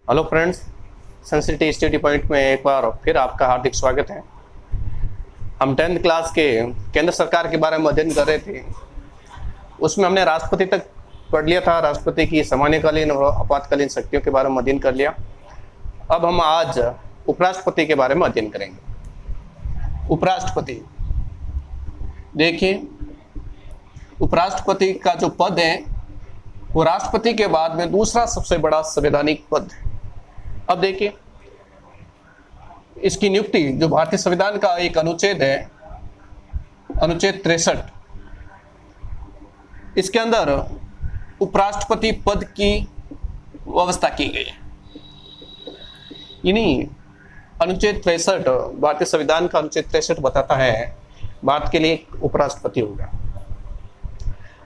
Hello friends, sensitive study point में एक बार फिर आपका हार्दिक स्वागत है। हम 10th क्लास के केंद्र सरकार के बारे में अध्ययन कर रहे थे। उसमें हमने राष्ट्रपति तक पढ़ लिया था। राष्ट्रपति की सामान्यकालीन और आपातकालीन शक्तियों के बारे में अध्ययन कर लिया। अब हम आज उपराष्ट्रपति के बारे में अध्ययन करेंगे। उपराष्ट्रपति, देखिए, उपराष्ट्रपति का जो पद है वो राष्ट्रपति के बाद में दूसरा सबसे बड़ा संवैधानिक पद है। अब देखिए, इसकी नियुक्ति जो भारतीय संविधान का एक अनुच्छेद है, अनुच्छेद 63, इसके अंदर उपराष्ट्रपति पद की व्यवस्था की गई है। यानी अनुच्छेद 63, भारतीय संविधान का अनुच्छेद 63 बताता है भारत के लिए एक उपराष्ट्रपति होगा।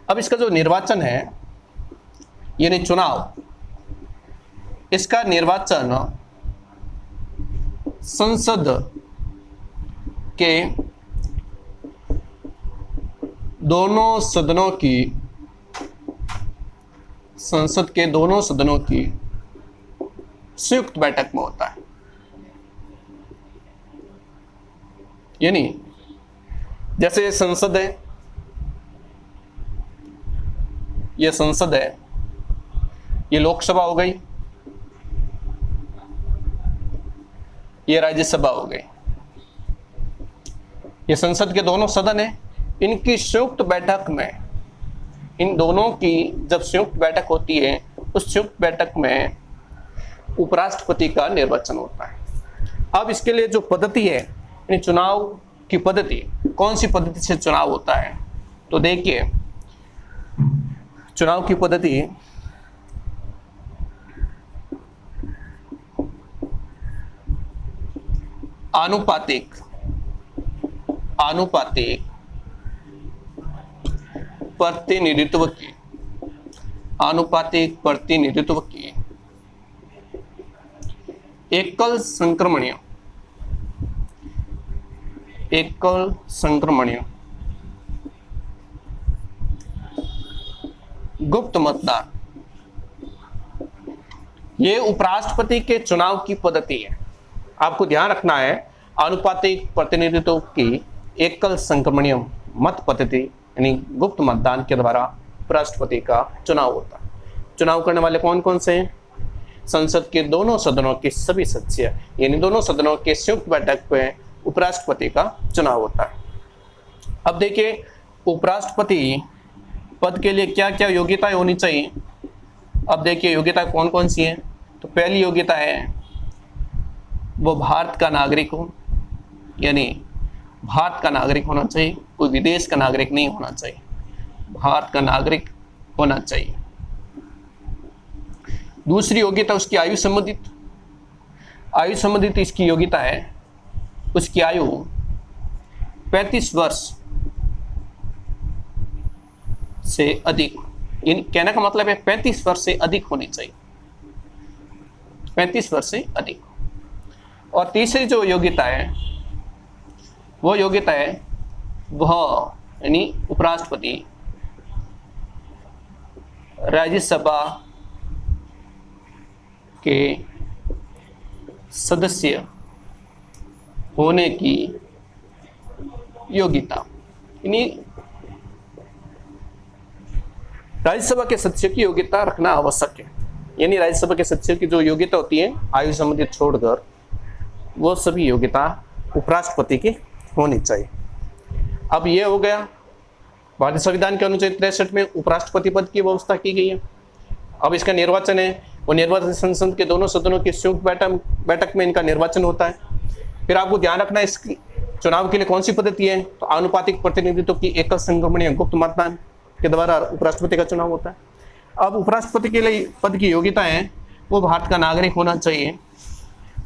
अब इसका जो निर्वाचन है, यानी चुनाव, इसका निर्वाचन संसद के दोनों सदनों की संयुक्त बैठक में होता है। यानी जैसे संसद है, यह संसद है, ये लोकसभा हो गई, ये राज्यसभा हो गई। ये संसद के दोनों सदन है, इनकी संयुक्त बैठक में, इन दोनों की जब संयुक्त बैठक होती है, उस संयुक्त बैठक में उपराष्ट्रपति का निर्वाचन होता है। अब इसके लिए जो पद्धति है, यानी चुनाव की पद्धति, कौन सी पद्धति से चुनाव होता है, तो देखिए, चुनाव की पद्धति आनुपातिक प्रतिनिधित्व की एकल संक्रमणीय गुप्त मतदान, ये उपराष्ट्रपति के चुनाव की पद्धति है। आपको ध्यान रखना है, आनुपातिक प्रतिनिधित्व की एकल संक्रमणीय मत पद्धति यानी गुप्त मतदान के द्वारा उपराष्ट्रपति का चुनाव होता है। चुनाव करने वाले कौन कौन से हैं? संसद के दोनों सदनों के सभी सदस्य, यानी दोनों सदनों के संयुक्त बैठक में उपराष्ट्रपति का चुनाव होता है। अब देखिए, उपराष्ट्रपति पद के लिए क्या क्या योग्यताएं होनी चाहिए। अब देखिए, योग्यता कौन कौन सी है। तो पहली योग्यता है वो भारत का नागरिक हो, यानी भारत का नागरिक होना चाहिए, कोई विदेश का नागरिक नहीं होना चाहिए, भारत का नागरिक होना चाहिए। दूसरी योग्यता उसकी आयु संबंधित इसकी योग्यता है, उसकी आयु 35 वर्ष से अधिक, यानी कहने का मतलब है 35 वर्ष से अधिक होनी चाहिए, 35 वर्ष से अधिक। और तीसरी जो योग्यता है, वो योग्यता है वह, यानी उपराष्ट्रपति राज्यसभा के सदस्य होने की योग्यता, यानी राज्यसभा के सदस्य की योग्यता रखना आवश्यक है। यानी राज्यसभा के सदस्य की जो योग्यता होती है आयु संबंधित छोड़कर, वो सभी योग्यता उपराष्ट्रपति की होनी चाहिए। अब यह हो गया, भारतीय संविधान के अनुच्छेद 63 में उपराष्ट्रपति पद की व्यवस्था की गई है। अब इसका निर्वाचन है, वो निर्वाचन संसद के दोनों सदनों की संयुक्त बैठक में इनका निर्वाचन होता है। फिर आपको ध्यान रखना है, इसकी चुनाव के लिए कौन सी पद्धति है, तो आनुपातिक प्रतिनिधित्व की एकल संक्रमणीय गुप्त मतदान के द्वारा उपराष्ट्रपति का चुनाव होता है। अब उपराष्ट्रपति के लिए पद की योग्यता है वो भारत का नागरिक होना चाहिए,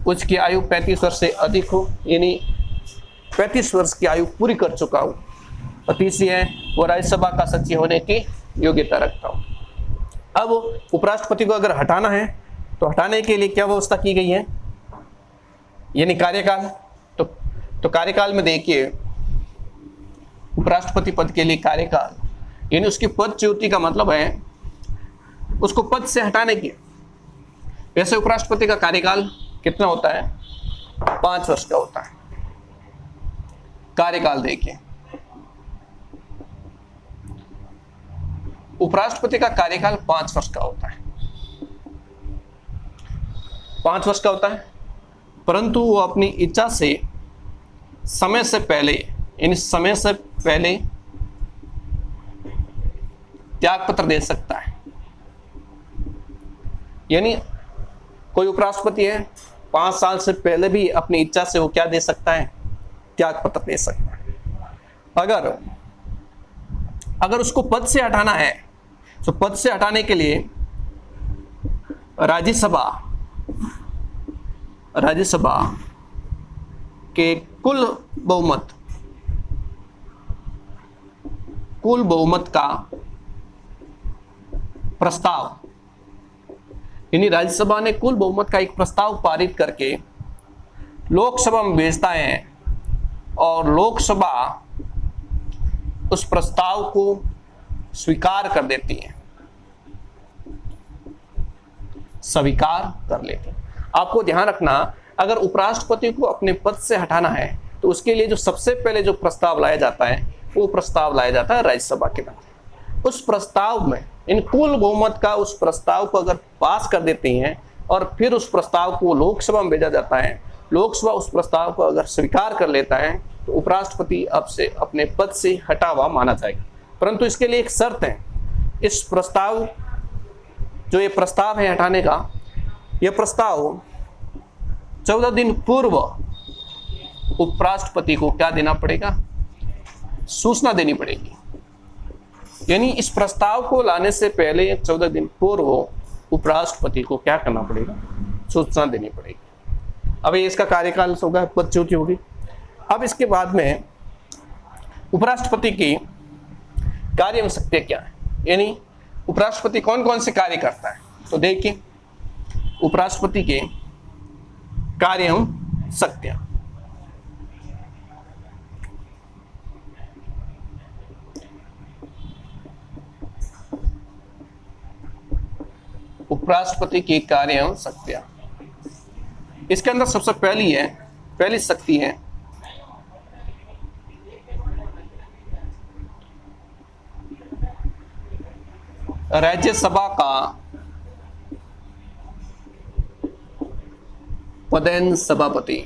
उसकी आयु 35 वर्ष से अधिक हो, यानी 35 वर्ष की आयु पूरी कर चुका हो। और तीसरी है वो राज्यसभा का सदस्य होने की योग्यता रखता हो। अब उपराष्ट्रपति को अगर हटाना है तो हटाने के लिए क्या व्यवस्था की गई है, यानी कार्यकाल। तो कार्यकाल में देखिए, उपराष्ट्रपति पद के लिए कार्यकाल, यानी उसकी पदच्युति का मतलब है उसको पद से हटाने की। वैसे उपराष्ट्रपति का कार्यकाल कितना होता है? 5 वर्ष का होता है। कार्यकाल देखिए, उपराष्ट्रपति का कार्यकाल 5 वर्ष का होता है। 5 वर्ष का होता है, परंतु वो अपनी इच्छा से समय से पहले, यानी समय से पहले त्याग पत्र दे सकता है। यानी कोई उपराष्ट्रपति है, 5 साल से पहले भी अपनी इच्छा से वो क्या दे सकता है? त्याग पत्र दे सकता है। अगर उसको पद से हटाना है, तो पद से हटाने के लिए राज्यसभा के कुल बहुमत का प्रस्ताव, यानी राज्यसभा ने कुल बहुमत का एक प्रस्ताव पारित करके लोकसभा में भेजता है और लोकसभा उस प्रस्ताव को स्वीकार कर देती है, स्वीकार कर लेती है। आपको ध्यान रखना, अगर उपराष्ट्रपति को अपने पद से हटाना है तो उसके लिए जो सबसे पहले जो प्रस्ताव लाया जाता है, वो प्रस्ताव लाया जाता है राज्यसभा के द्वारा। उस प्रस्ताव में इन कुल बहुमत का उस प्रस्ताव को अगर पास कर देती हैं और फिर उस प्रस्ताव को लोकसभा में भेजा जाता है, लोकसभा उस प्रस्ताव को अगर स्वीकार कर लेता है तो उपराष्ट्रपति अब से अपने पद से हटा हुआ माना जाएगा। परंतु इसके लिए एक शर्त है। इस प्रस्ताव, जो ये प्रस्ताव है हटाने का, यह प्रस्ताव 14 दिन पूर्व उपराष्ट्रपति को क्या देना पड़ेगा? सूचना देनी पड़ेगी। यानी इस प्रस्ताव को लाने से पहले 14 दिन पूर्व उपराष्ट्रपति को क्या करना पड़ेगा? सूचना देनी पड़ेगी। अब ये इसका कार्यकाल होगा, पद च्युति होगी। अब इसके बाद में उपराष्ट्रपति की कार्य शक्तियां क्या है, यानी उपराष्ट्रपति कौन कौन से कार्य करता है? तो देखिए, उपराष्ट्रपति के कार्य शक्तियां, उपराष्ट्रपति की कार्य शक्तियां, इसके अंदर सबसे पहली शक्ति है राज्यसभा का पदेन सभापति।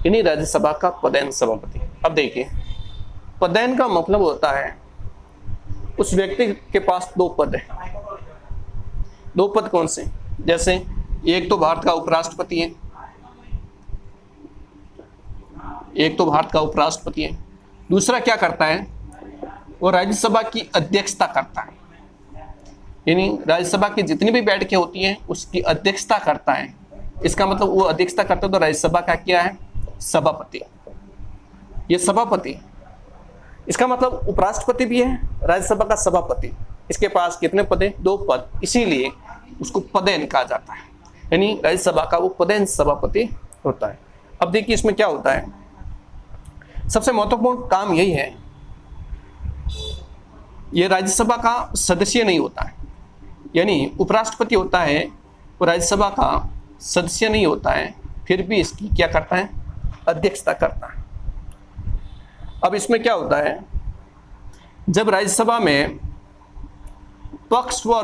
यानी राज्यसभा का पदेन सभापति। अब देखिए, पदेन का मतलब होता है उस व्यक्ति के पास 2 पद है। 2 पद कौन से? जैसे एक तो भारत का उपराष्ट्रपति है, दूसरा क्या करता है? वो राज्यसभा की अध्यक्षता करता है। यानी राज्यसभा की जितनी भी बैठकें होती हैं उसकी अध्यक्षता करता है। इसका मतलब वो अध्यक्षता करता है तो राज्यसभा का क्या है? सभापति। ये सभापति, इसका मतलब उपराष्ट्रपति भी है, राज्यसभा का सभापति। इसके पास कितने पद हैं? 2 पद, इसीलिए उसको पदेन कहा जाता है। यानी राज्यसभा का वो पदेन सभापति होता है। अब देखिए इसमें क्या होता है, सबसे महत्वपूर्ण काम यही है, ये राज्यसभा का सदस्य नहीं होता है। यानी उपराष्ट्रपति होता है, वो राज्यसभा का सदस्य नहीं होता है, फिर भी इसकी क्या करता है? अध्यक्षता करता है। अब इसमें क्या होता है, जब राज्यसभा में पक्ष व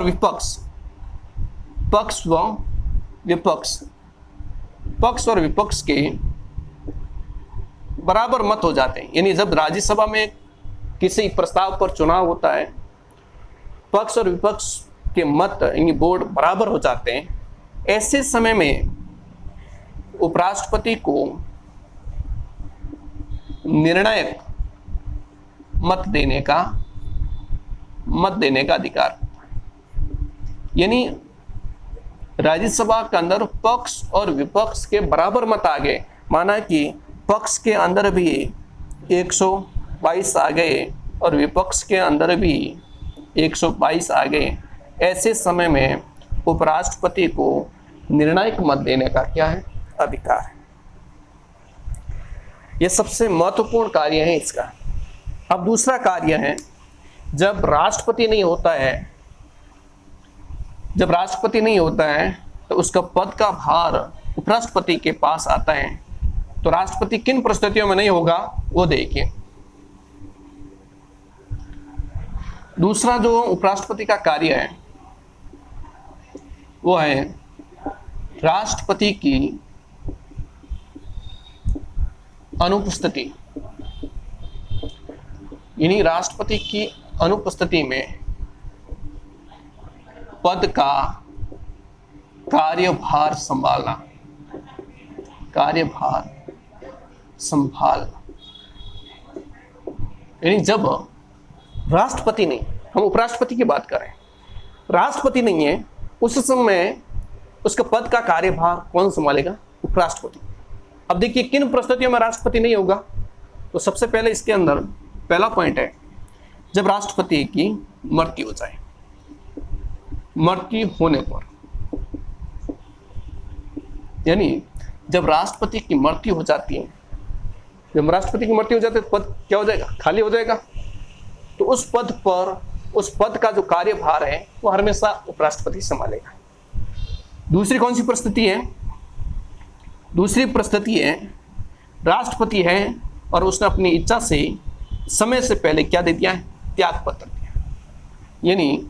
विपक्ष के बराबर मत हो जाते हैं। यानी जब राज्यसभा में किसी प्रस्ताव पर चुनाव होता है, पक्ष और विपक्ष के मत यानी वोट बराबर हो जाते हैं, ऐसे समय में उपराष्ट्रपति को निर्णायक मत देने का अधिकार। यानी राज्यसभा के अंदर पक्ष और विपक्ष के बराबर मत आ गए, माना कि पक्ष के अंदर भी 122 आ गए और विपक्ष के अंदर भी 122 आ गए, ऐसे समय में उपराष्ट्रपति को निर्णायक मत देने का क्या है? अधिकार है। यह सबसे महत्वपूर्ण कार्य है इसका। अब दूसरा कार्य है जब राष्ट्रपति नहीं होता है तो उसका पद का भार उपराष्ट्रपति के पास आता है। तो राष्ट्रपति किन परिस्थितियों में नहीं होगा वो देखिए। दूसरा जो उपराष्ट्रपति का कार्य है वो है राष्ट्रपति की अनुपस्थिति, यानी राष्ट्रपति की अनुपस्थिति में पद का कार्यभार संभालना, यानी जब राष्ट्रपति नहीं, हम उपराष्ट्रपति की बात करें, राष्ट्रपति नहीं है उस समय उसका पद का कार्यभार कौन संभालेगा? उपराष्ट्रपति। अब देखिए किन परिस्थितियों में राष्ट्रपति नहीं होगा। तो सबसे पहले इसके अंदर पहला पॉइंट है जब राष्ट्रपति की मृत्यु हो जाए, मृत्यु होने पर, यानी जब राष्ट्रपति की मृत्यु हो जाती है, जब राष्ट्रपति की मृत्यु हो जाती है तो पद क्या हो जाएगा? खाली हो जाएगा। तो उस पद पर, उस पद का जो कार्यभार है वो हमेशा उपराष्ट्रपति संभालेगा। दूसरी कौन सी परिस्थिति है? दूसरी परिस्थिति है राष्ट्रपति है और उसने अपनी इच्छा से समय से पहले क्या दे दिया है? त्याग पत्र दिया। यानी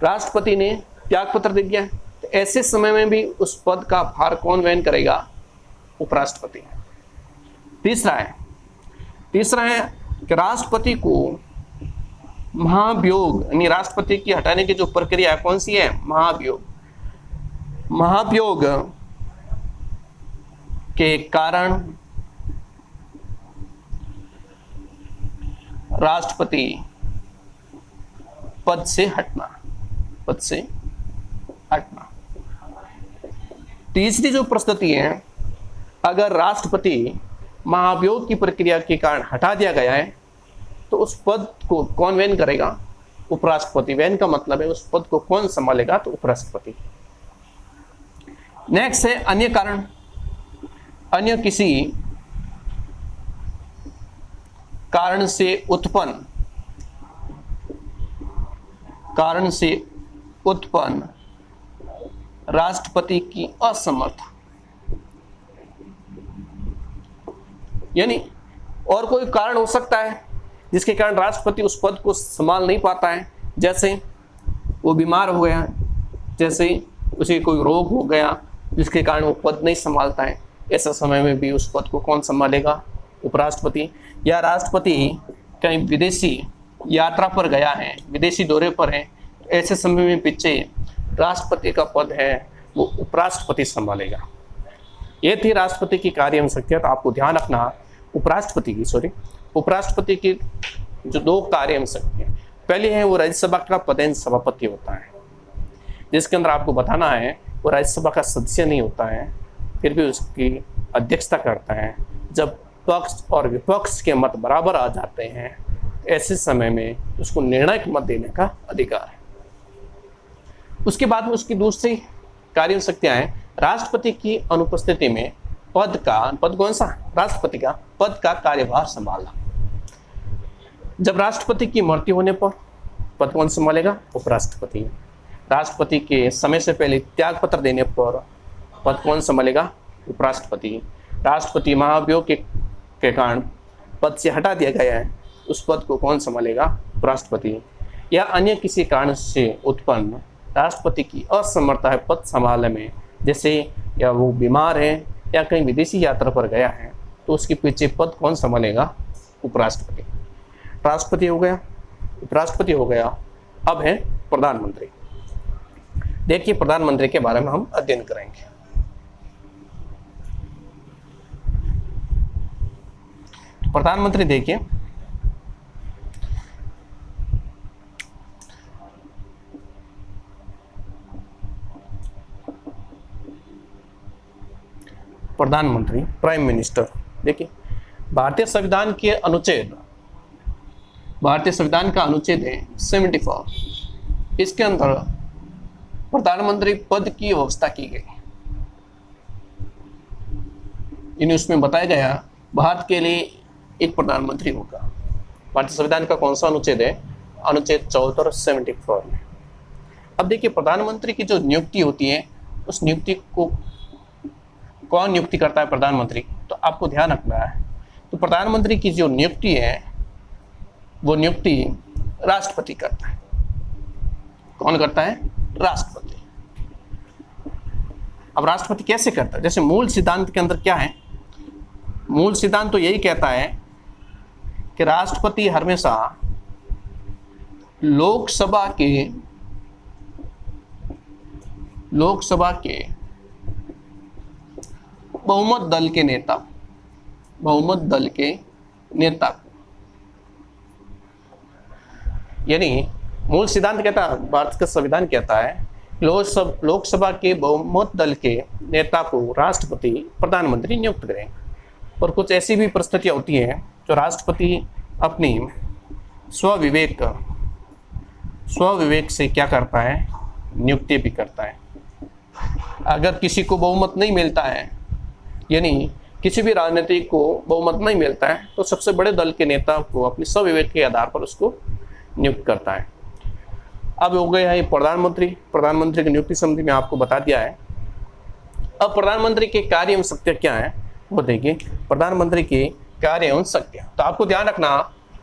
राष्ट्रपति ने त्याग पत्र दे दिया है, तो ऐसे समय में भी उस पद का भार कौन वहन करेगा? उपराष्ट्रपति। तीसरा है कि राष्ट्रपति को महाभियोग, यानी राष्ट्रपति की हटाने की जो प्रक्रिया है कौन सी है? महाभियोग के कारण राष्ट्रपति पद से हटना। तीसरी जो परिस्थिति है, अगर राष्ट्रपति महाभियोग की प्रक्रिया के कारण हटा दिया गया है तो उस पद को कौन वहन करेगा? उपराष्ट्रपति। वहन का मतलब है उस पद को कौन संभालेगा? तो उपराष्ट्रपति। नेक्स्ट है अन्य कारण। अन्य किसी कारण से उत्पन्न राष्ट्रपति की असमर्थता, यानी और कोई कारण हो सकता है जिसके कारण राष्ट्रपति उस पद को संभाल नहीं पाता है। जैसे वो बीमार हो गया, जैसे उसे कोई रोग हो गया जिसके कारण वो पद नहीं संभालता है। ऐसे समय में भी उस पद को कौन संभालेगा? उपराष्ट्रपति। या राष्ट्रपति कहीं विदेशी यात्रा पर गया है, विदेशी दौरे पर है, ऐसे समय में पीछे राष्ट्रपति का पद है वो उपराष्ट्रपति संभालेगा। ये थी राष्ट्रपति की कार्य शक्तियां। तो आपको ध्यान रखना उपराष्ट्रपति की जो दो कार्य शक्तियां, पहली है वो राज्यसभा का पदेन सभापति होता है, जिसके अंदर आपको बताना है वो राज्यसभा का सदस्य नहीं होता है, फिर भी उसकी अध्यक्षता करता है। जब पक्ष और विपक्ष के मत बराबर आ जाते हैं ऐसे समय में उसको निर्णायक मत देने का अधिकार है। उसके बाद में उसकी दूसरी कार्य शक्तियां हैं राष्ट्रपति की अनुपस्थिति में पद कौन सा? राष्ट्रपति का पद का कार्यभार संभालना। जब राष्ट्रपति की मृत्यु होने पर पद कौन संभालेगा? उपराष्ट्रपति। राष्ट्रपति के समय से पहले त्याग पत्र देने पर पद कौन संभालेगा? उपराष्ट्रपति। राष्ट्रपति महाभियोग के कारण पद से हटा दिया गया है, उस पद को कौन संभालेगा? उपराष्ट्रपति। या अन्य किसी कारण से उत्पन्न राष्ट्रपति की असमर्थता है पद संभालने में, जैसे या वो बीमार है या कहीं विदेशी यात्रा पर गया है, तो उसके पीछे पद कौन संभालेगा? उपराष्ट्रपति। राष्ट्रपति हो गया, उपराष्ट्रपति हो गया, अब है प्रधानमंत्री। देखिए प्रधानमंत्री के बारे में हम अध्ययन करेंगे। प्रधानमंत्री देखिए प्रधानमंत्री, प्राइम मिनिस्टर। देखिए भारतीय संविधान का अनुच्छेद है 74, इसके अंदर प्रधानमंत्री पद की व्यवस्था की गई। उसमें बताया गया भारत के लिए एक प्रधानमंत्री होगा। भारतीय संविधान का कौन सा अनुच्छेद है? अनुच्छेद 14 और 74 में। अब देखिए प्रधानमंत्री की जो नियुक्ति होती है, उस नियुक्ति को कौन नियुक्ति करता है? प्रधानमंत्री। तो आपको ध्यान रखना है, तो प्रधानमंत्री की जो नियुक्ति है वो नियुक्ति राष्ट्रपति करता है। कौन करता है? राष्ट्रपति। अब राष्ट्रपति कैसे करता है? जैसे मूल सिद्धांत के अंदर क्या है? मूल सिद्धांत तो यही कहता है कि राष्ट्रपति हमेशा लोकसभा के बहुमत दल के नेता यानी मूल सिद्धांत कहता है, भारत का संविधान कहता है लोकसभा के बहुमत दल के नेता को राष्ट्रपति प्रधानमंत्री नियुक्त करेंगे। और कुछ ऐसी भी परिस्थितियां होती हैं जो राष्ट्रपति अपनी स्वविवेक से क्या करता है? नियुक्ति भी करता है। अगर किसी को बहुमत नहीं मिलता है, यानी किसी भी राजनीतिक को बहुमत नहीं मिलता है, तो सबसे बड़े दल के नेता को अपनी स्वविवेक के आधार पर उसको नियुक्त करता है। अब हो गया है प्रधानमंत्री की नियुक्ति संबंधी में आपको बता दिया है। अब प्रधानमंत्री के कार्य एवं शक्तियां क्या है वो देखिए। प्रधानमंत्री के कार्य एवं शक्तियां, तो आपको ध्यान रखना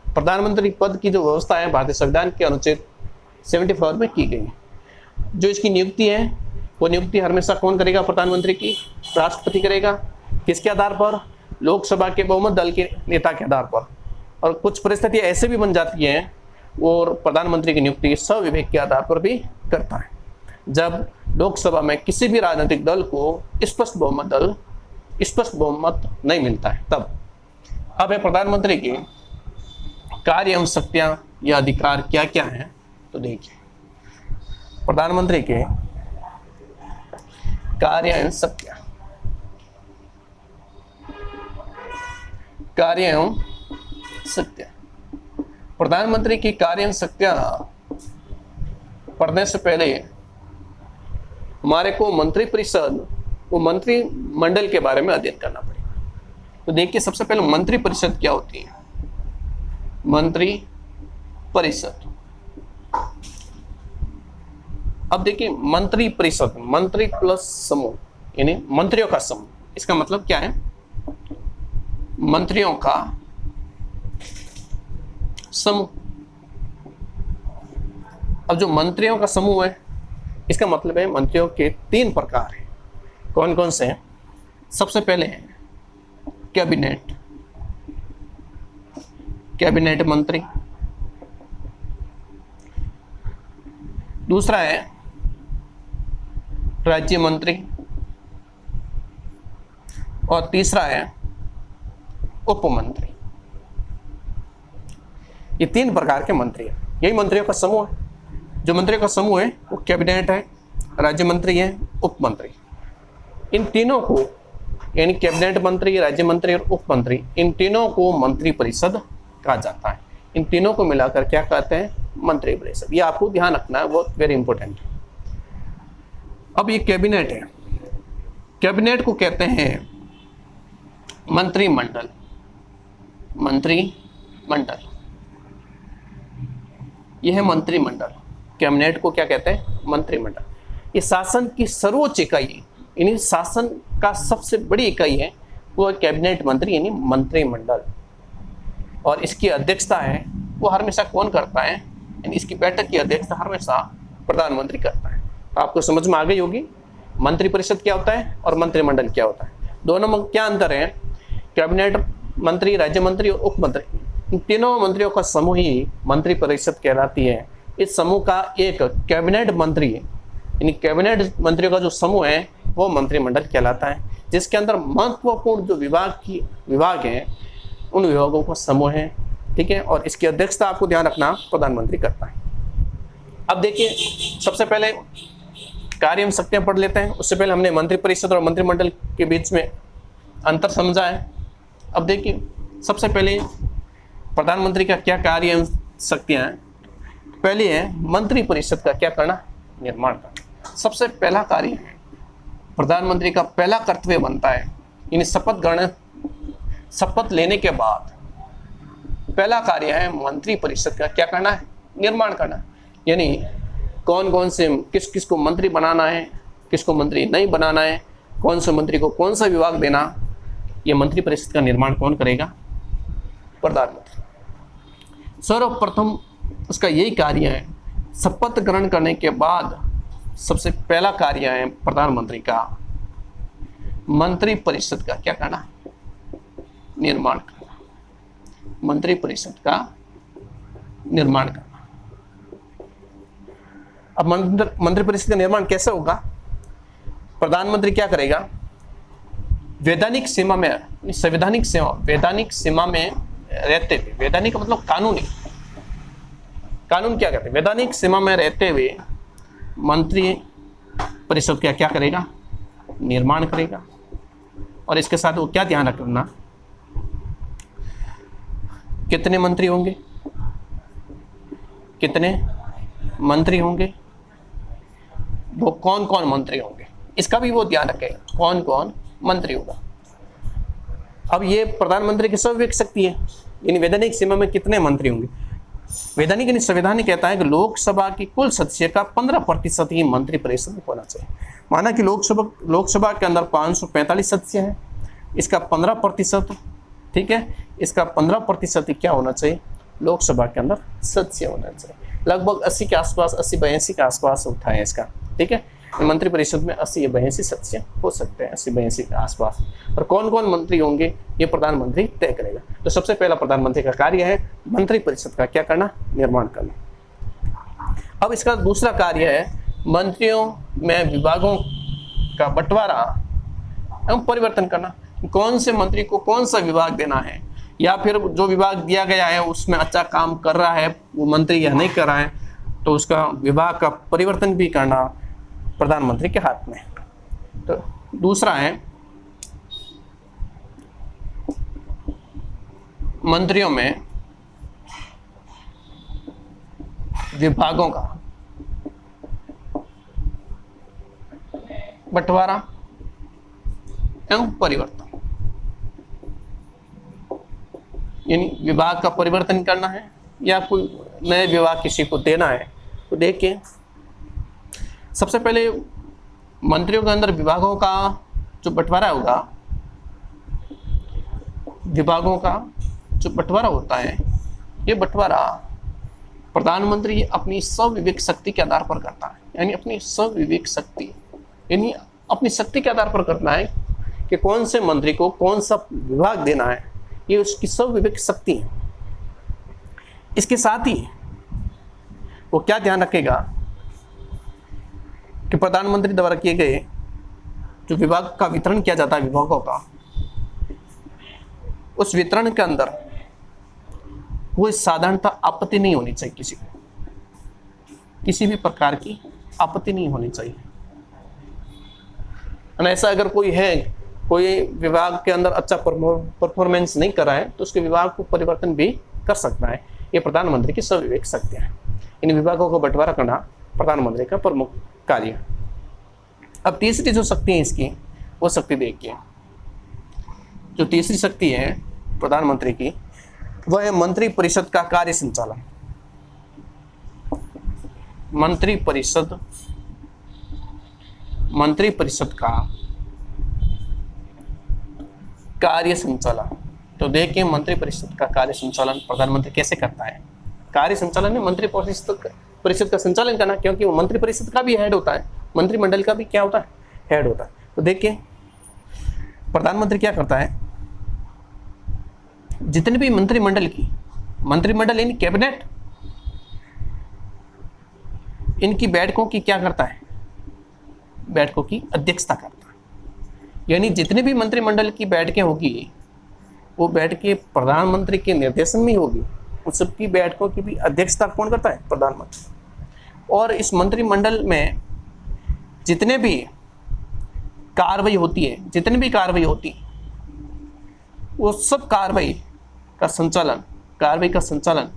प्रधानमंत्री पद की जो व्यवस्था है भारतीय संविधान के अनुच्छेद 74 में की गई। जो इसकी नियुक्ति है वो नियुक्ति हमेशा कौन करेगा? प्रधानमंत्री की राष्ट्रपति करेगा। किसके आधार पर? लोकसभा के बहुमत दल के नेता के आधार पर। और कुछ परिस्थितियां ऐसे भी बन जाती हैं और प्रधानमंत्री की नियुक्ति स्वविवेक के आधार पर भी करता है, जब लोकसभा में किसी भी राजनीतिक दल को स्पष्ट बहुमत नहीं मिलता है तब। अब है प्रधानमंत्री के कार्य एवं शक्तियां या अधिकार क्या क्या हैं, तो देखिए प्रधानमंत्री के कार्य एवं शक्तियां। प्रधानमंत्री की कार्य एवं शक्तियां पढ़ने से पहले हमारे को मंत्रिपरिषद वो मंत्रिमंडल के बारे में अध्ययन करना पड़ेगा। तो देखिए सबसे पहले मंत्रिपरिषद क्या होती है? मंत्रिपरिषद। अब देखिए मंत्रिपरिषद, मंत्री प्लस समूह यानी मंत्रियों का समूह। इसका मतलब क्या है? मंत्रियों का समूह। अब जो मंत्रियों का समूह है इसका मतलब है मंत्रियों के 3 प्रकार हैं। कौन कौन से हैं? सबसे पहले है कैबिनेट मंत्री। दूसरा है राज्य मंत्री और तीसरा है उप मंत्री। ये 3 प्रकार के मंत्री हैं। यही मंत्रियों का समूह है। जो मंत्रियों का समूह है वो कैबिनेट है, राज्य मंत्री है, उप मंत्री। इन तीनों को यानी कैबिनेट मंत्री, राज्य मंत्री और उप मंत्री, इन तीनों को मंत्रिपरिषद कहा जाता है। इन तीनों को मिलाकर क्या कहते हैं? मंत्रिपरिषद। ये आपको ध्यान रखना है, बहुत वेरी इंपॉर्टेंट है। अब ये कैबिनेट है, कैबिनेट को कहते हैं मंत्रिमंडल। यह है मंत्रिमंडल। कैबिनेट को क्या कहते हैं? मंत्रिमंडल। ये शासन की सर्वोच्च इकाई है, यानी शासन का सबसे बड़ी इकाई है वो कैबिनेट मंत्री यानी मंत्रिमंडल। और इसकी अध्यक्षता है वो हमेशा कौन करता है? यानी इसकी बैठक की अध्यक्षता हमेशा प्रधानमंत्री करता है। तो आपको समझ में आ गई होगी मंत्रिपरिषद क्या होता है और मंत्रिमंडल क्या होता है। दोनों में क्या अंतर है? कैबिनेट मंत्री, राज्य मंत्री और उप मंत्री, इन तीनों मंत्रियों का समूह ही मंत्रिपरिषद कहलाती है। इस समूह का एक कैबिनेट मंत्री यानी कैबिनेट मंत्रियों का जो समूह है वो मंत्रिमंडल कहलाता है, जिसके अंदर महत्वपूर्ण जो विभाग हैं उन विभागों का समूह है। ठीक है, और इसकी अध्यक्षता आपको ध्यान रखना प्रधानमंत्री करता है। अब देखिए सबसे पहले कार्य एवं शक्तियां पढ़ लेते हैं। उससे पहले हमने मंत्रिपरिषद और मंत्रिमंडल के बीच में अंतर समझा है। अब देखिए सबसे पहले प्रधानमंत्री का क्या कार्य एवं शक्तियां हैं। पहली है मंत्रिपरिषद का क्या करना? निर्माण करना। सबसे पहला कार्य है प्रधानमंत्री का पहला कर्तव्य बनता है, यानी शपथ लेने के बाद पहला कार्य है मंत्री परिषद का क्या करना है, निर्माण करना। यानी कौन कौन से किस किस को मंत्री बनाना है, किसको मंत्री नहीं बनाना है, कौन से मंत्री को कौन सा विभाग देना, ये मंत्री परिषद का निर्माण कौन करेगा, प्रधानमंत्री। सर्वप्रथम उसका यही कार्य है। शपथ ग्रहण करने के बाद सबसे पहला कार्य है प्रधानमंत्री का मंत्री परिषद का क्या करना, निर्माण करना, मंत्री परिषद का निर्माण करना। अब मंत्री परिषद का निर्माण कैसे होगा, प्रधानमंत्री क्या करेगा, वैधानिक सीमा में, संवैधानिक सीमा, वैधानिक सीमा में रहते हुए, वैधानिक मतलब कानूनी, कानून क्या कहते हैं, वैधानिक सीमा में रहते हुए मंत्री परिषद का क्या करेगा, निर्माण करेगा। और इसके साथ वो क्या ध्यान रखना, कितने मंत्री होंगे, कितने मंत्री होंगे, वो कौन कौन मंत्री होंगे, इसका भी वो ध्यान रखेगा, कौन कौन मंत्री होगा। अब ये प्रधानमंत्री की सर्वविवेक शक्ति है, यानी वैधानिक सीमा में कितने मंत्री होंगे। वैधानिक यानी संविधान कहता है कि लोकसभा की कुल सदस्य का 15% ही मंत्री परिषद में होना चाहिए। माना कि लोकसभा के अंदर 545 सदस्य हैं, इसका 15%, ठीक है, इसका 15% ही क्या होना चाहिए, लोकसभा के अंदर सदस्य होना चाहिए। लगभग 80 के आसपास, 80-82 के आसपास उठा है इसका, ठीक है। मंत्री परिषद में 80-82 सदस्य हो सकते हैं, 80-82 के आसपास। और कौन कौन मंत्री होंगे ये प्रधानमंत्री तय करेगा। तो सबसे पहला प्रधानमंत्री का कार्य है मंत्री परिषद का क्या करना, निर्माण करना। अब इसका दूसरा कार्य है मंत्रियों में विभागों का बंटवारा एवं परिवर्तन करना। कौन से मंत्री को कौन सा विभाग देना है, या फिर जो विभाग दिया गया है उसमें अच्छा काम कर रहा है वो मंत्री या नहीं कर रहा है, तो उसका विभाग का परिवर्तन भी करना प्रधानमंत्री के हाथ में। तो दूसरा है मंत्रियों में विभागों का बंटवारा एवं परिवर्तन, यानी विभाग का परिवर्तन करना है या कोई नए विभाग किसी को देना है। तो देखिए सबसे पहले मंत्रियों के अंदर विभागों का जो बंटवारा होगा, विभागों का जो बंटवारा होता है, ये बंटवारा प्रधानमंत्री अपनी स्वविवेक शक्ति के आधार पर करता है। यानी अपनी स्वविवेक शक्ति, यानी अपनी शक्ति के आधार पर करना है कि कौन से मंत्री को कौन सा विभाग देना है, ये उसकी स्वविवेक शक्ति है। इसके साथ ही वो क्या ध्यान रखेगा कि प्रधानमंत्री द्वारा किए गए जो विभाग का वितरण किया जाता है विभागों का, उस वितरण के अंदर कोई साधारणता आपत्ति नहीं होनी चाहिए, किसी भी प्रकार की आपत्ति नहीं होनी चाहिए। ऐसा अगर कोई है, कोई विभाग के अंदर अच्छा परफॉर्मेंस नहीं कर रहा है तो उसके विभाग को परिवर्तन भी कर सकता है। ये प्रधानमंत्री की स्वविवेक शक्ति है। इन विभागों को बंटवारा करना प्रधानमंत्री का प्रमुख कार्य। अब तीसरी जो शक्ति है इसकी, वो शक्ति देखिए। जो तीसरी शक्ति है प्रधानमंत्री की, वह है मंत्री परिषद का कार्य संचालन। मंत्री परिषद का कार्य संचालन। तो देखिए मंत्री परिषद का कार्य संचालन प्रधानमंत्री कैसे करता है। कार्य संचालन में मंत्री परिषद का संचालन करना, क्योंकि वो मंत्री परिषद का भी हेड होता है, मंत्रिमंडल का भी क्या होता है, हेड होता है। तो देखिए प्रधानमंत्री क्या करता है, जितने भी मंत्रिमंडल यानी कैबिनेट, इनकी बैठकों की क्या करता है, बैठकों की अध्यक्षता करता है। यानी जितने भी मंत्रिमंडल की बैठकें होगी वो बैठकें प्रधानमंत्री के निर्देशन में होगी। उन सबकी बैठकों की भी अध्यक्षता कौन करता है, प्रधानमंत्री। और इस मंत्रिमंडल में जितने भी कार्रवाई होती है, वो सब कार्रवाई का संचालन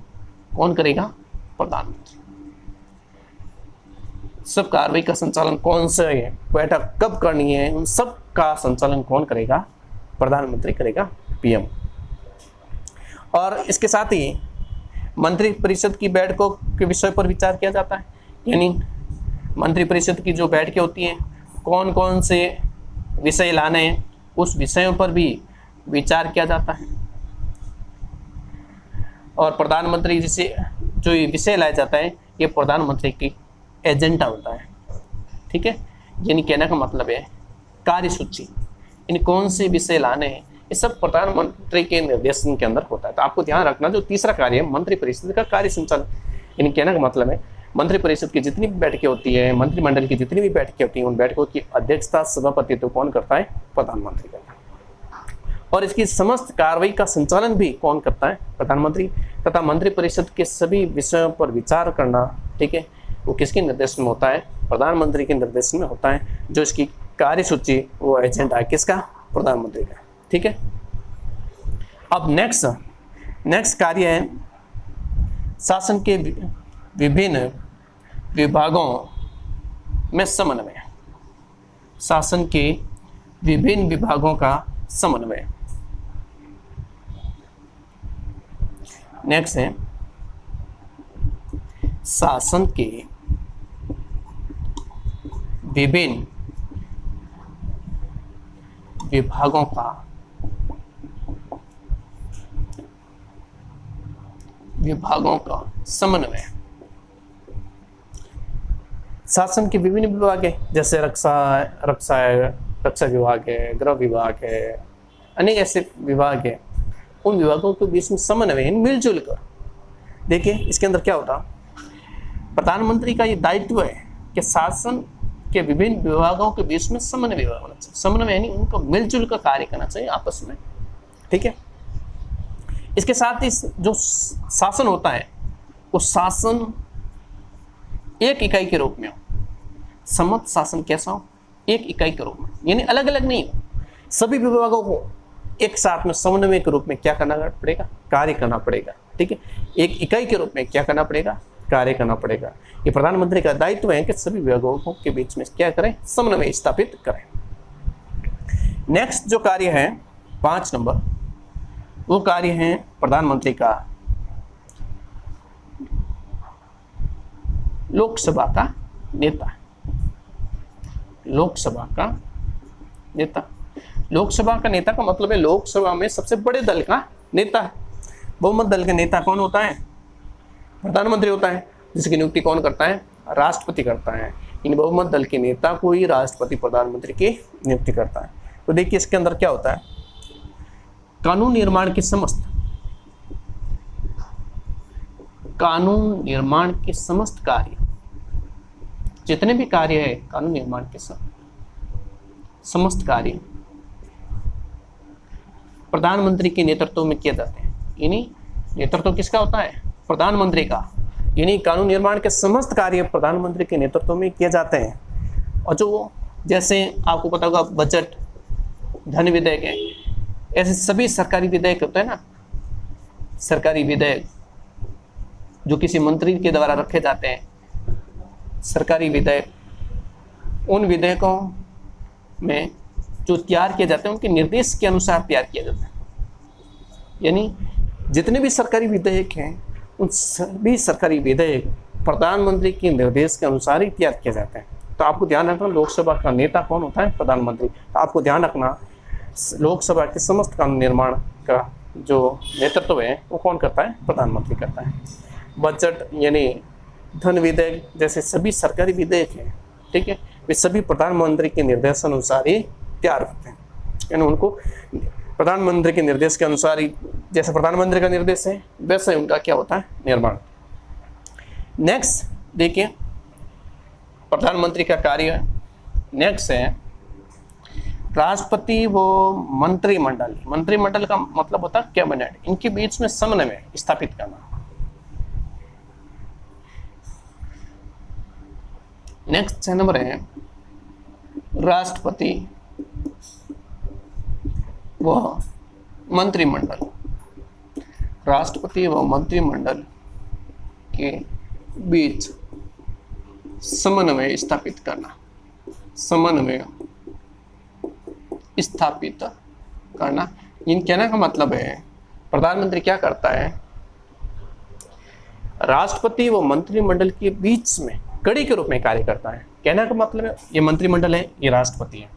कौन करेगा, प्रधानमंत्री। सब कार्रवाई का संचालन, कौन से बैठक कब करनी है, उन सब का संचालन कौन करेगा, प्रधानमंत्री करेगा, पीएम। और इसके साथ ही मंत्रिपरिषद की बैठकों के विषय पर विचार किया जाता है, यानी मंत्रिपरिषद की जो बैठकें होती हैं, कौन कौन से विषय लाने हैं उस विषयों पर भी विचार किया जाता है। और प्रधानमंत्री जिसे जो विषय लाया जाता है ये प्रधानमंत्री की एजेंडा होता है, ठीक है। यानी कहने का मतलब है कार्यसूची, इन कौन से विषय लाने हैं ये सब प्रधानमंत्री के निर्देशन के अंदर होता है। तो आपको ध्यान रखना जो तीसरा कार्य है मंत्रिपरिषद का कार्य संचालन, यानी कहने का मतलब है मंत्रिपरिषद की जितनी भी बैठकें होती है, मंत्रिमंडल की जितनी भी बैठकें होती हैं, उन बैठकों की अध्यक्षता सभापतित्व कौन करता है? प्रधानमंत्री करता है। और इसकी समस्त कार्रवाई का संचालन भी कौन करता है? प्रधानमंत्री। तथा मंत्रिपरिषद के सभी विषयों पर विचार करना, ठीक है, वो किसके निर्देशन में होता है? प्रधानमंत्री के निर्देशन में होता है। जो इसकी कार्यसूची वो एजेंडा है किसका? प्रधानमंत्री का, ठीक है। अब नेक्स्ट कार्य है शासन के विभिन्न विभागों में समन्वय। शासन के विभिन्न विभागों का समन्वय। नेक्स्ट है शासन के विभिन्न विभागों का समन्वय। शासन के विभिन्न विभाग है, जैसे रक्षा विभाग है, गृह विभाग है, अनेक ऐसे विभाग है। उन विभागों के बीच में समन्वय, मिलजुल कर। देखिए इसके अंदर क्या होता, प्रधानमंत्री का ये दायित्व है कि शासन के विभिन्न विभागों के बीच में समन्वय होना चाहिए। समन्वय यानी उनको मिलजुल कर कार्य करना चाहिए आपस में, ठीक है। इसके साथ ही जो शासन होता है वो शासन एक इकाई के रूप में हो। समस्त शासन कैसा हो? एक इकाई के रूप में, यानी अलग अलग नहीं हो। सभी विभागों को एक साथ में समन्वय के रूप में क्या करना पड़ेगा? कार्य करना पड़ेगा, ठीक है। एक इकाई के रूप में क्या करना पड़ेगा? कार्य करना पड़ेगा। ये प्रधानमंत्री का दायित्व है कि सभी विभागों के बीच में क्या करें? समन्वय स्थापित करें। नेक्स्ट जो कार्य है 5 नंबर, वो कार्य है प्रधानमंत्री का लोकसभा का नेता। लोकसभा का नेता। लोकसभा का नेता का मतलब है लोकसभा में सबसे बड़े दल का नेता। बहुमत दल का नेता कौन होता है? प्रधानमंत्री होता है, जिसकी नियुक्ति कौन करता है? राष्ट्रपति करता है। इन बहुमत दल के नेता को ही राष्ट्रपति प्रधानमंत्री की नियुक्ति करता है। तो देखिए इसके अंदर क्या होता है, कानून निर्माण के समस्त कार्य, जितने भी कार्य है कानून निर्माण के समस्त कार्य प्रधानमंत्री के नेतृत्व में किए जाते हैं। यानी नेतृत्व किसका होता है? प्रधानमंत्री का। यानी कानून निर्माण के समस्त कार्य प्रधानमंत्री के नेतृत्व में किए जाते हैं। और जो जैसे आपको पता होगा बजट, धन विधेयक है, ऐसे सभी सरकारी विधेयक होते हैं ना, सरकारी विधेयक जो किसी मंत्री के द्वारा रखे जाते हैं, सरकारी विधेयक, उन विधेयकों में जो तैयार किए जाते हैं उनके निर्देश के अनुसार तैयार किया जाता है। यानी जितने भी सरकारी विधेयक हैं उन सभी सरकारी विधेयक प्रधानमंत्री के निर्देश के अनुसार ही तैयार किए जाते हैं। तो आपको ध्यान रखना लोकसभा का नेता कौन होता है? प्रधानमंत्री। तो आपको ध्यान रखना लोकसभा के समस्त कानून निर्माण का जो नेतृत्व है वो कौन करता है? प्रधानमंत्री करता है। बजट यानी धन विधेयक जैसे सभी सरकारी विधेयक हैं, ठीक है, वे सभी प्रधानमंत्री के निर्देशानुसार ही तैयार होते हैं। यानी उनको प्रधानमंत्री के निर्देश के अनुसार ही, जैसे प्रधानमंत्री का निर्देश है वैसे उनका क्या होता है? निर्माण। नेक्स्ट देखिए प्रधानमंत्री का कार्य। नेक्स्ट है राष्ट्रपति व मंत्रिमंडल। मंत्रिमंडल का मतलब होता है कैबिनेट। इनके बीच में समन्वय स्थापित करना। नेक्स्ट नंबर है राष्ट्रपति व मंत्रिमंडल। राष्ट्रपति व मंत्रिमंडल के बीच समन्वय स्थापित करना। समन्वय स्थापित करना। इन कहने का मतलब है प्रधानमंत्री क्या करता है, राष्ट्रपति व मंत्रिमंडल के बीच में कड़ी के रूप में कार्य करता है। कहने का मतलब है ये मंत्रिमंडल है, ये राष्ट्रपति है,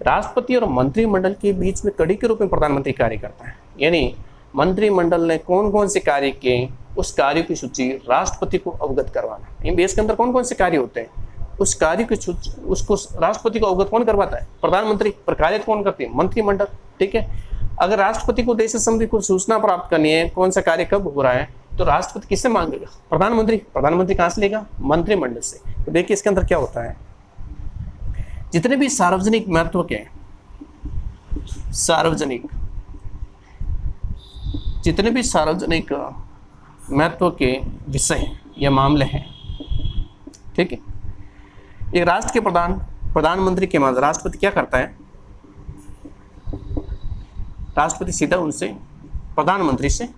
राष्ट्रपति और मंत्रिमंडल के बीच में कड़ी के रूप में प्रधानमंत्री कार्य करता है। यानी मंत्रिमंडल ने कौन कौन से कार्य किए, उस कार्य की सूची राष्ट्रपति को अवगत करवाना। इन देश के अंदर कौन कौन से कार्य होते हैं, उस कार्य की सूची उसको राष्ट्रपति को अवगत कौन करवाता है, प्रधानमंत्री। पर कार्य कौन करती है, मंत्रिमंडल। ठीक है, अगर राष्ट्रपति को देश संबंधी कुछ सूचना प्राप्त करनी है, कौन सा कार्य कब हो रहा है, तो राष्ट्रपति किससे मांगेगा, प्रधानमंत्री। प्रधानमंत्री कहां से लेगा, मंत्रिमंडल से। तो देखिए इसके अंदर क्या होता है, जितने भी सार्वजनिक महत्व के जितने भी सार्वजनिक महत्व के विषय या मामले हैं, ठीक है, एक राष्ट्र के प्रधानमंत्री के माध्यम राष्ट्रपति क्या करता है, राष्ट्रपति सीधा उनसे प्रधानमंत्री से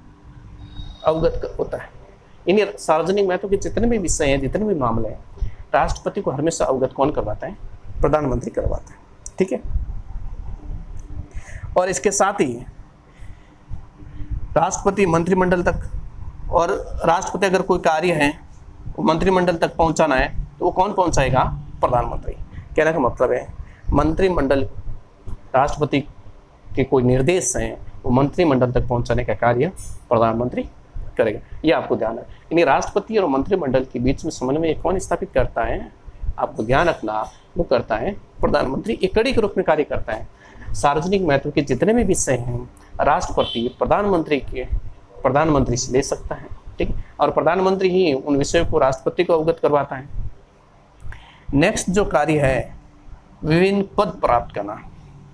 अवगत होता है। इन सार्वजनिक महत्व के जितने भी विषय हैं, जितने भी मामले हैं, राष्ट्रपति को हमेशा अवगत कौन करवाता है, प्रधानमंत्री करवाता है। ठीक है, और इसके साथ ही राष्ट्रपति मंत्रिमंडल तक, और राष्ट्रपति अगर कोई कार्य है वो मंत्रिमंडल तक पहुंचाना है तो वो कौन पहुंचाएगा, प्रधानमंत्री। कहने का मतलब है मंत्रिमंडल राष्ट्रपति के कोई निर्देश हैं वो मंत्रिमंडल तक पहुंचाने का कार्य प्रधानमंत्री करेगा। ये आपको ध्यान है। यानी राष्ट्रपति और मंत्रिमंडल के बीच में समन्वय कौन स्थापित करता है, आपको ध्यान रखना, वो करता है प्रधानमंत्री। एक कड़ी के रूप में कार्य करता है। सार्वजनिक महत्व के जितने भी विषय हैं राष्ट्रपति प्रधानमंत्री से ले सकता है। ठीक है, और प्रधानमंत्री ही उन विषयों को राष्ट्रपति को अवगत करवाता है। नेक्स्ट जो कार्य है, विभिन्न पद प्राप्त करना।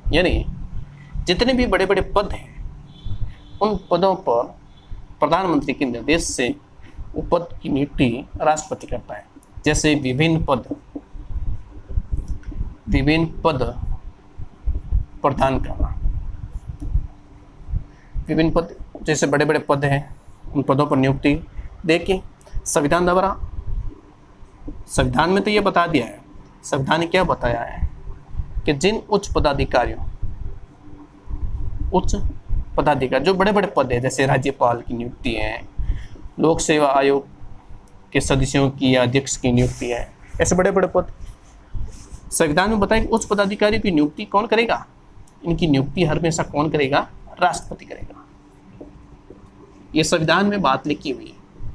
यानी जितने भी बड़े बड़े पद हैं उन पदों पर प्रधानमंत्री के निर्देश से वो पद की नियुक्ति राष्ट्रपति करता है। जैसे विभिन्न पद प्रदान करना। विभिन्न पद जैसे बड़े बड़े पद हैं उन पदों पर नियुक्ति। देखिए संविधान द्वारा, संविधान में तो ये बता दिया है, संविधान ने क्या बताया है कि जिन उच्च पदाधिकारी जो बड़े बड़े पद है, जैसे राज्यपाल की नियुक्ति है, लोक सेवा आयोग के सदस्यों की या अध्यक्ष की नियुक्ति है, ऐसे बड़े बड़े पद संविधान में बताया कि उच्च पदाधिकारी की नियुक्ति कौन करेगा, इनकी नियुक्ति हमेशा कौन करेगा, राष्ट्रपति करेगा। ये संविधान में बात लिखी हुई है।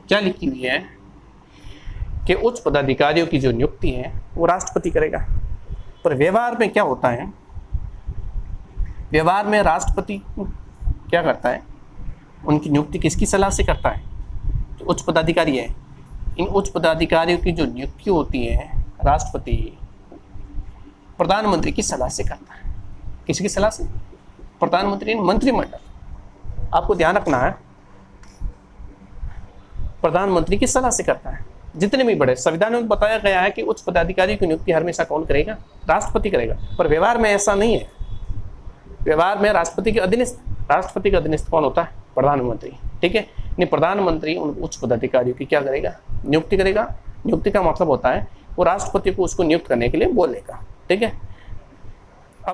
क्या लिखी हुई है कि उच्च पदाधिकारियों की जो नियुक्ति है वो राष्ट्रपति करेगा। पर व्यवहार में क्या होता है, व्यवहार में राष्ट्रपति क्या करता है, उनकी नियुक्ति किसकी सलाह से करता है, जो उच्च पदाधिकारी है। इन उच्च पदाधिकारियों की जो नियुक्ति होती है राष्ट्रपति प्रधानमंत्री की सलाह से करता है। किसकी सलाह से, प्रधानमंत्री। मंत्रिमंडल, आपको ध्यान रखना है, प्रधानमंत्री की सलाह से करता है। जितने भी बड़े, संविधान में बताया गया है कि उच्च पदाधिकारी की नियुक्ति हमेशा कौन करेगा, राष्ट्रपति करेगा। पर व्यवहार में ऐसा नहीं है। व्यवहार में राष्ट्रपति के अधीनस्थ कौन होता है, प्रधानमंत्री। ठीक है, नहीं, प्रधानमंत्री उन उच्च पदाधिकारियों की क्या करेगा, नियुक्ति करेगा। नियुक्ति का मतलब होता है वो राष्ट्रपति को उसको नियुक्त करने के लिए बोलेगा। ठीक है,